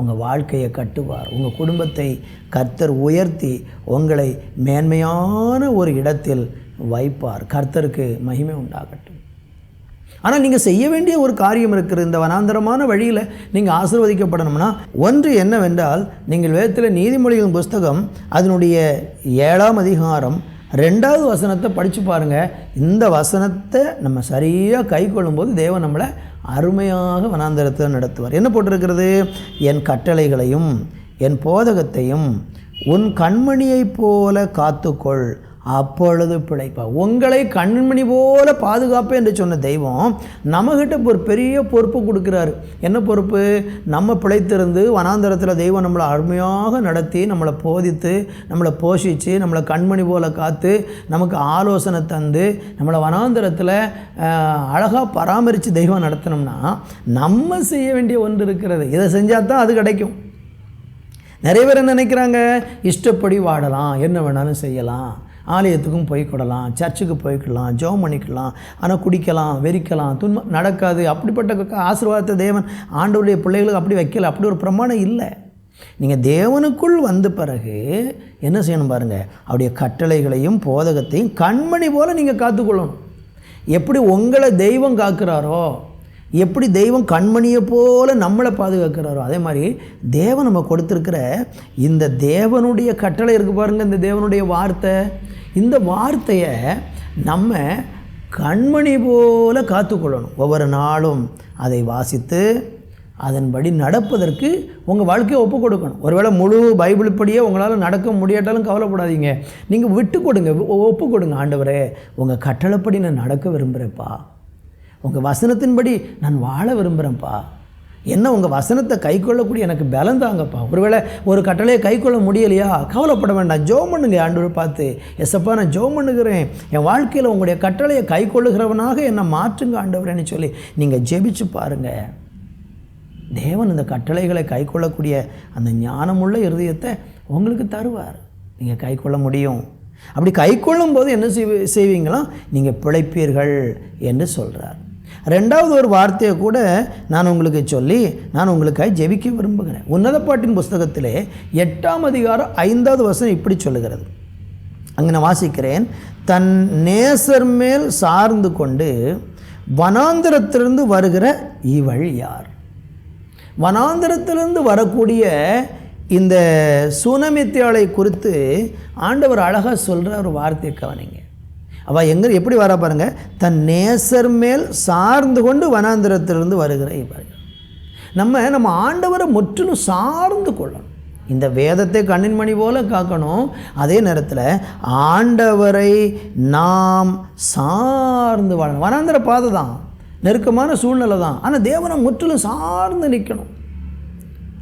உங்கள் வாழ்க்கையை கட்டுவார். உங்கள் குடும்பத்தை கர்த்தர் உயர்த்தி உங்களை மேன்மையான ஒரு இடத்தில் வைப்பார். கர்த்தருக்கு மகிமை உண்டாகட்டும். ஆனால் நீங்கள் செய்ய வேண்டிய ஒரு காரியம் இருக்கிறது. இந்த வனாந்தரமான வழியில் நீங்கள் ஆசீர்வதிக்கப்படணும்னா ஒன்று என்னவென்றால், நீங்கள் வேதத்தில் நீதிமொழிகளின் புஸ்தகம் அதனுடைய 7ஆம் அதிகாரம் 2வது வசனத்தை படித்து பாருங்கள். இந்த வசனத்தை நம்ம சரியாக கை கொள்ளும்போது தேவன் நம்மளை அருமையாக வனாந்தரத்தை நடத்துவார். என்ன போட்டிருக்கிறது? என் கட்டளைகளையும் என் போதகத்தையும் உன் கண்மணியைப் போல காத்துக்கொள், அப்பொழுது பிழைப்பா. உங்களை கண்மணி போல பாதுகாப்பேன் என்று சொன்ன தெய்வம் நம்மகிட்ட ஒரு பெரிய பொறுப்பு கொடுக்குறாரு. என்ன பொறுப்பு? நம்ம பிழைத்திருந்து வனாந்தரத்தில் தெய்வம் நம்மளை அருமையாக நடத்தி, நம்மளை போதித்து, நம்மளை போஷித்து, நம்மளை கண்மணி போல காத்து, நமக்கு ஆலோசனை தந்து, நம்மளை வனாந்தரத்தில் அழகாக பராமரித்து தெய்வம் நடத்தினோம்னா நம்ம செய்ய வேண்டிய ஒன்று இருக்கிறது. இதை செஞ்சால் தான் அது கிடைக்கும். நிறைய பேர் என்ன நினைக்கிறாங்க, இஷ்டப்படி வாழலாம், என்ன வேணாலும் செய்யலாம், ஆலயத்துக்கும் போய்க்கிடலாம், சர்ச்சுக்கு போய்க்கலாம், ஜெபம் பண்ணிக்கலாம், ஆனால் குடிக்கலாம், வெறிக்கலாம், துன்பம் நடக்காது. அப்படிப்பட்ட ஆசீர்வாதத்தை தேவன் ஆண்டவருடைய பிள்ளைகளுக்கு அப்படி வைக்கல. அப்படி ஒரு பிரமாணம் இல்லை. நீங்கள் தேவனுக்குள் வந்த பிறகு என்ன செய்யணும் பாருங்கள், அவருடைய கட்டளைகளையும் போதகத்தையும் கண்மணி போல் நீங்கள் காத்துக்கொள்ளணும். எப்படி உங்களை தெய்வம் காக்கிறாரோ, எப்படி தெய்வம் கண்மணியை போல் நம்மளை பாதுகாக்கிறாரோ, அதே மாதிரி தேவன் நம்ம கொடுத்துருக்கிற இந்த தேவனுடைய கட்டளை இருக்குது பாருங்கள், இந்த தேவனுடைய வார்த்தை, இந்த வார்த்தையை நம்ம கண்மணி போல் காத்துக்கொள்ளணும். ஒவ்வொரு நாளும் அதை வாசித்து அதன்படி நடப்பதற்கு உங்கள் வாழ்க்கையை ஒப்பு கொடுக்கணும். ஒருவேளை முழு பைபிள் படியே உங்களால் நடக்க முடியாட்டாலும் கவலைப்படாதீங்க. நீங்கள் விட்டு கொடுங்க, ஒப்பு கொடுங்க. ஆண்டவரே, உங்கள் கட்டளைப்படி நான் நடக்க விரும்புகிறேன்ப்பா, உங்கள் வசனத்தின்படி நான் வாழ விரும்புகிறேன்ப்பா, என்ன உங்கள் வசனத்தை கை கொள்ளக்கூடிய எனக்கு பலம் தாங்கப்பா. ஒருவேளை ஒரு கட்டளையை கை கொள்ள முடியலையா, கவலைப்பட வேண்டாம், ஜெபம் பண்ணுங்க. ஆண்டவர் பார்த்து, எஸ்ஸப்பா நான் ஜெபம் பண்ணுகிறேன், என் வாழ்க்கையில் உங்களுடைய கட்டளையை கை கொள்ளுகிறவனாக என்னை மாற்றுங்க ஆண்டவரேன்னு சொல்லி நீங்கள் ஜெபிச்சு பாருங்கள். தேவன் இந்த கட்டளைகளை கை கொள்ளக்கூடிய அந்த ஞானமுள்ள இருதயத்தை உங்களுக்கு தருவார். நீங்கள் கை கொள்ள முடியும். அப்படி கை கொள்ளும் போது என்ன செய்வீங்களா, நீங்கள் பிழைப்பீர்கள் என்று சொல்கிறார். ரெண்டாவது ஒரு வார்த்தையை கூட நான் உங்களுக்கு சொல்லி நான் உங்களுக்காக ஜெபிக்க விரும்புகிறேன். உன்னத பாட்டின் புஸ்தகத்திலே 8ஆம் அதிகாரம் 5வது வசனம் இப்படி சொல்லுகிறது. அங்கே நான் வாசிக்கிறேன். தன் நேசர் மேல் சார்ந்து கொண்டு வனாந்திரத்திலிருந்து வருகிற இவள் யார்? வனாந்திரத்திலிருந்து வரக்கூடிய இந்த சுனமித்தியாளை குறித்து ஆண்டவர் அழகாக சொல்கிற ஒரு வார்த்தையை கவனிங்க. அவள் எப்படி வரா பாருங்க, தன் நேசர் மேல் சார்ந்து கொண்டு வனாந்திரத்திலிருந்து வருகிற இவள். நம்ம ஆண்டவரை முற்றிலும் சார்ந்து கொள்ளணும். இந்த வேதத்தை கண்ணின் மணி போல காக்கணும். அதே நேரத்தில் ஆண்டவரை நாம் சார்ந்து வாழணும். வனாந்திர பாதை தான், நெருக்கமான சூழ்நிலை தான், ஆனால் தேவனை முற்றிலும் சார்ந்து நிற்கணும்.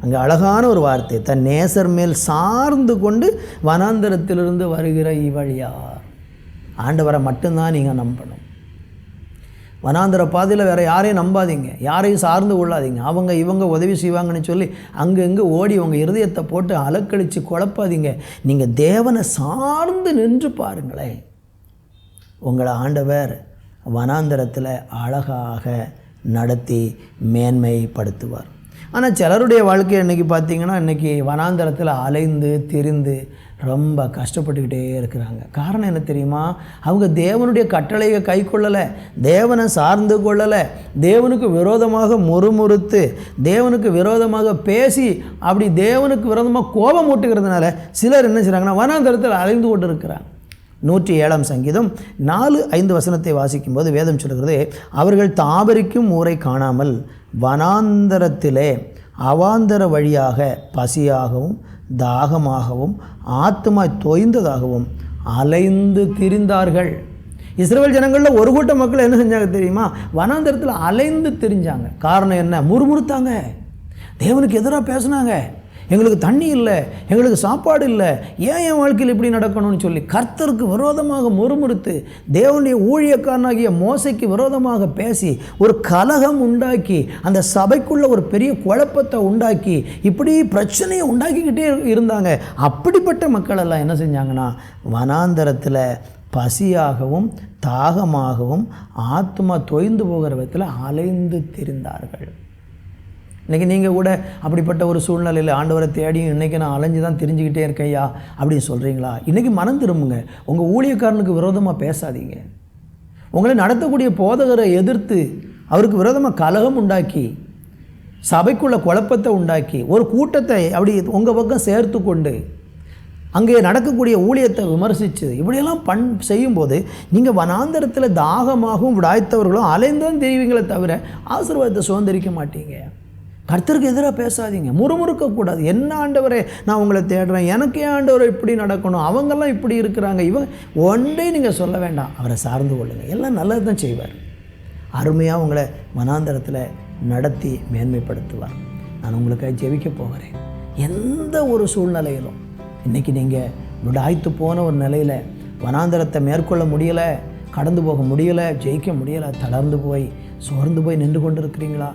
அங்கே அழகான ஒரு வார்த்தை, தன் நேசர் மேல் சார்ந்து கொண்டு வனாந்திரத்திலிருந்து வருகிற இவள் யார்? ஆண்டவரை மட்டும்தான் நீங்கள் நம்பணும். வனாந்திர பாதையில் வேறு யாரையும் நம்பாதீங்க, யாரையும் சார்ந்து கொள்ளாதீங்க. அவங்க இவங்க உதவி செய்வாங்கன்னு சொல்லி அங்கங்கே ஓடி உங்கள் இருதயத்தை போட்டு அலக்கழித்து குழப்பாதீங்க. நீங்கள் தேவனை சார்ந்து நின்று பாருங்களேன், உங்களை ஆண்டவர் வனாந்திரத்தில் அழகாக நடத்தி மேன்மைப்படுத்துவார். ஆனால் சிலருடைய வாழ்க்கை இன்றைக்கி பார்த்திங்கன்னா, இன்றைக்கி வனாந்திரத்தில் அலைந்து திரிந்து ரொம்ப கஷ்டப்பட்டுக்கிட்டே இருக்கிறாங்க. காரணம் என்ன தெரியுமா? அவங்க தேவனுடைய கட்டளையை கை கொள்ளலை, தேவனை சார்ந்து கொள்ளலை, தேவனுக்கு விரோதமாக முறுமுறுத்து தேவனுக்கு விரோதமாக பேசி அப்படி தேவனுக்கு விரோதமாக கோபம் ஊட்டுகிறதுனால சிலர் என்ன செய்கிறாங்கன்னா வனாந்திரத்தில் அலைந்து கொண்டு இருக்கிறாங்க. 107ஆம் சங்கீதம் 4-5 வசனத்தை வாசிக்கும்போது வேதம் சொல்கிறது, அவர்கள் தாபரிக்கும் ஊரை காணாமல் வனாந்தரத்திலே அவாந்தர வழியாக பசியாகவும் தாகமாகவும் ஆத்துமா தொய்ந்ததாகவும் அலைந்து திரிந்தார்கள். இஸ்ரவேல் ஜனங்களில் ஒரு கூட்ட மக்கள் என்ன செஞ்சாங்க தெரியுமா? வனாந்தரத்தில் அலைந்து திரிஞ்சாங்க. காரணம் என்ன? முறுமுறுத்தாங்க, தேவனுக்கு எதிராக பேசுனாங்க. எங்களுக்கு தண்ணி இல்லை, எங்களுக்கு சாப்பாடு இல்லை, ஏன் என் வாழ்க்கையில் இப்படி நடக்கணும்னு சொல்லி கர்த்தருக்கு விரோதமாக முறுமுறுத்து தேவனுடைய ஊழியக்காரனாகிய மோசைக்கு விரோதமாக பேசி ஒரு கலகம் உண்டாக்கி அந்த சபைக்குள்ள ஒரு பெரிய குழப்பத்தை உண்டாக்கி இப்படி பிரச்சனையை உண்டாக்கிக்கிட்டே இருந்தாங்க. அப்படிப்பட்ட மக்கள் எல்லாம் என்ன செஞ்சாங்கன்னா வனாந்தரத்தில் பசியாகவும் தாகமாகவும் ஆத்மா தொய்ந்து போகிற விதத்தில் அலைந்து திரிந்தார்கள். இன்றைக்கி நீங்கள் கூட அப்படிப்பட்ட ஒரு சூழ்நிலையில் ஆண்டவரை தேடியும் இன்றைக்கி நான் அலைஞ்சு தான் தெரிஞ்சுக்கிட்டே இருக்கேயா அப்படின்னு சொல்கிறீங்களா? இன்றைக்கி மனம் திரும்புங்க. உங்கள் ஊழியக்காரனுக்கு விரோதமாக பேசாதீங்க. உங்களை நடத்தக்கூடிய போதகரை எதிர்த்து அவருக்கு விரோதமாக கலகம் உண்டாக்கி சபைக்குள்ள குழப்பத்தை உண்டாக்கி ஒரு கூட்டத்தை அப்படி உங்கள் பக்கம் சேர்த்து கொண்டு அங்கே நடக்கக்கூடிய ஊழியத்தை விமர்சித்து இப்படியெல்லாம் செய்யும்போது நீங்கள் வனாந்தரத்தில் தாகமாகவும் விடாய்த்தவர்களும் அலைந்தும் தெரிவிங்களே தவிர ஆசீர்வாதத்தை சுதந்திரிக்க மாட்டீங்க. கர்த்தருக்கு எதிராக பேசாதீங்க, முறுமுறுக்கக்கூடாது. என்ன ஆண்டவரே நான் உங்களை தேடுறேன், எனக்கு ஏன் ஆண்டவரை இப்படி நடக்கணும், அவங்கெல்லாம் இப்படி இருக்கிறாங்க, இவங்க ஒன்றே நீங்கள் சொல்ல வேண்டாம், அவரை சார்ந்து கொள்ளுங்கள், எல்லாம் நல்லது தான் செய்வார். அருமையாக உங்களை வனாந்தரத்தில் நடத்தி மேன்மைப்படுத்துவார். நான் உங்களுக்காக ஜெபிக்க போகிறேன். எந்த ஒரு சூழ்நிலையிலும் இன்றைக்கி நீங்கள் விடாய்த்து போன ஒரு நிலையில் வனாந்தரத்தை மேற்கொள்ள முடியலை, கடந்து போக முடியலை, ஜெயிக்க முடியலை, தளர்ந்து போய் சோர்ந்து போய் நின்று கொண்டு இருக்கிறீங்களா?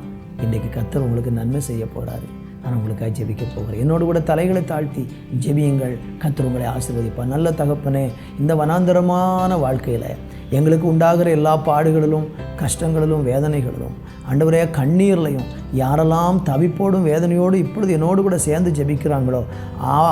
இன்றைக்கு கர்த்தர் உங்களுக்கு நன்மை செய்ய போகிறாரு. நான் உங்களுக்காக ஜெபிக்க போகிறேன். என்னோடு கூட தலைகளை தாழ்த்தி ஜெபியுங்கள். கர்த்தர் உங்களை ஆசீர்வதிப்பார். நல்ல தகப்பனே, இந்த வனாந்தரமான வாழ்க்கையில் எங்களுக்கு உண்டாகிற எல்லா பாடுகளிலும் கஷ்டங்களிலும் வேதனைகளிலும் ஆண்டவரே கண்ணீர்லையும் யாரெல்லாம் தவிப்போடும் வேதனையோடு இப்பொழுது என்னோடு கூட சேர்ந்து ஜெபிக்கிறாங்களோ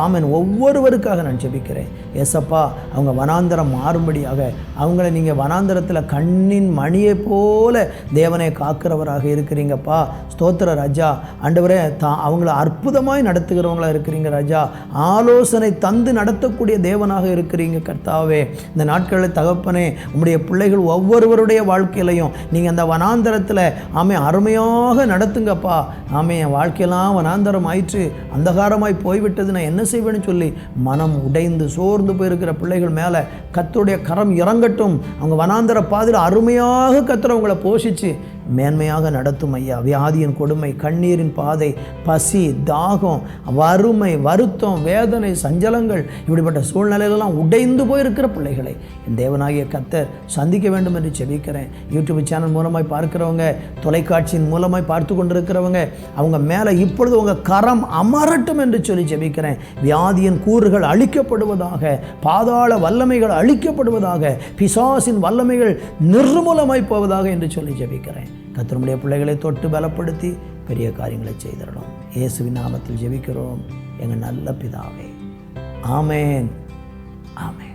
ஆமென், ஒவ்வொருவருக்காக நான் ஜெபிக்கிறேன். ஏசப்பா, அவங்க வனாந்தரம் மாறும்படியாக அவங்கள நீங்கள் வனாந்தரத்தில் கண்ணின் மணியை போல தேவனை காக்கிறவராக இருக்கிறீங்கப்பா. ஸ்தோத்திர ராஜா. ஆண்டவரே, அவங்கள அற்புதமாய் நடத்துகிறவங்களா இருக்கிறீங்க ராஜா. ஆலோசனை தந்து நடத்தக்கூடிய தேவனாக இருக்கிறீங்க கர்த்தாவே. இந்த நாட்களில் தகப்பனே, உம்முடைய பிள்ளைகள் ஒவ்வொருவருடைய வாழ்க்கையிலையும் நீங்கள் அந்த வனாந்தரத்தில் அருமையாக நடத்துங்க தேற்றுங்கப்பா, ஆமே என் வாழ்க்கையெல்லாம் வனாந்தரம் ஆயிற்று, அந்தகாரமாய் போய்விட்டது, நான் என்ன செய்வேன்னு சொல்லி மனம் உடைந்து சோர்ந்து போயிருக்கிற பிள்ளைகள் மேலே கர்த்தருடைய கரம் இறங்கட்டும். அவங்க வனாந்தர பாதையில் அருமையாக கர்த்தர் அவங்களை போஷித்து மேன்மையாக நடத்தும் ஐயா. வியாதியின் கொடுமை, கண்ணீரின் பாதை, பசி, தாகம், வறுமை, வருத்தம், வேதனை, சஞ்சலங்கள், இப்படிப்பட்ட சூழ்நிலையிலெல்லாம் உடைந்து போயிருக்கிற பிள்ளைகளை என் தேவனாகிய கர்த்தர் சந்திக்க வேண்டும் என்று ஜெபிக்கிறேன். யூடியூப் சேனல் மூலமாய் பார்க்கிறவங்க, தொலைக்காட்சியின் மூலமாய் பார்த்து கொண்டிருக்கிறவங்க, அவங்க மேலே இப்பொழுது உங்கள் கரம் அமரட்டும் என்று சொல்லி ஜெபிக்கிறேன். வியாதியின் கூறுகள் அழிக்கப்படுவதாக, பாதாள வல்லமைகள் அழிக்கப்படுவதாக, பிசாசின் வல்லமைகள் நிர்மூலமாய் போவதாக என்று சொல்லி ஜெபிக்கிறேன். கர்த்தருடைய பிள்ளைகளை தொட்டு பலப்படுத்தி பெரிய காரியங்களை செய்திடணும். இயேசுவின் நாமத்தில் ஜெபிக்கிறோம் எங்கள் நல்ல பிதாவே. ஆமேன், ஆமேன்.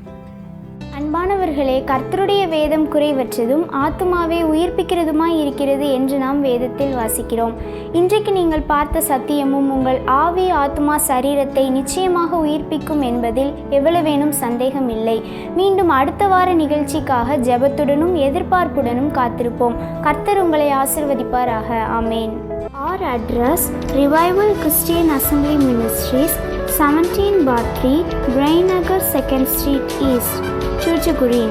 அன்பானவர்களே, கர்த்தருடைய வேதம் குறைவற்றதும் ஆத்துமாவை உயிர்ப்பிக்கிறதுமாய் இருக்கிறது என்று நாம் வேதத்தில் வாசிக்கிறோம். இன்றைக்கு நீங்கள் பார்த்த சத்தியமும் உங்கள் ஆவி, ஆத்துமா, சரீரத்தை நிச்சயமாக உயிர்ப்பிக்கும் என்பதில் எவ்வளவேனும் சந்தேகம் இல்லை. மீண்டும் அடுத்த வார நிகழ்ச்சிக்காக ஜெபத்துடனும் எதிர்பார்ப்புடனும் காத்திருப்போம். கர்த்தர் உங்களை ஆசீர்வதிப்பாராக. ஆமேன். Our address: Revival Christian Assembly Ministries, 17/3, Brainagar 2nd Street East, Chuchukurin.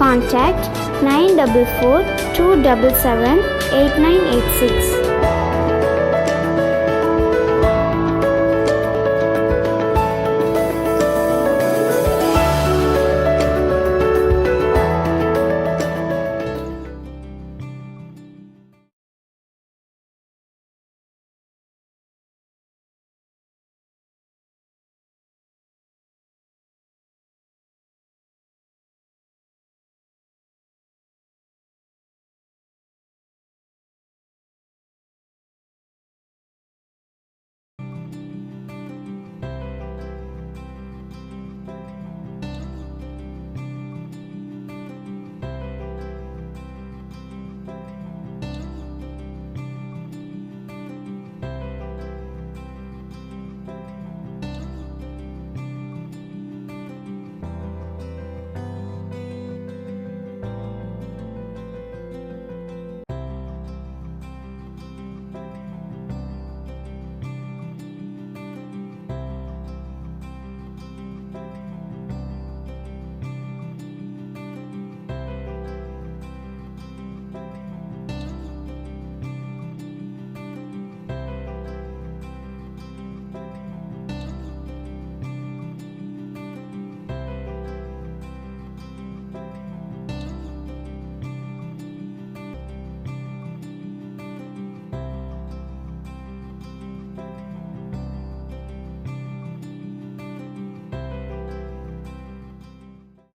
Contact 944 277 8986.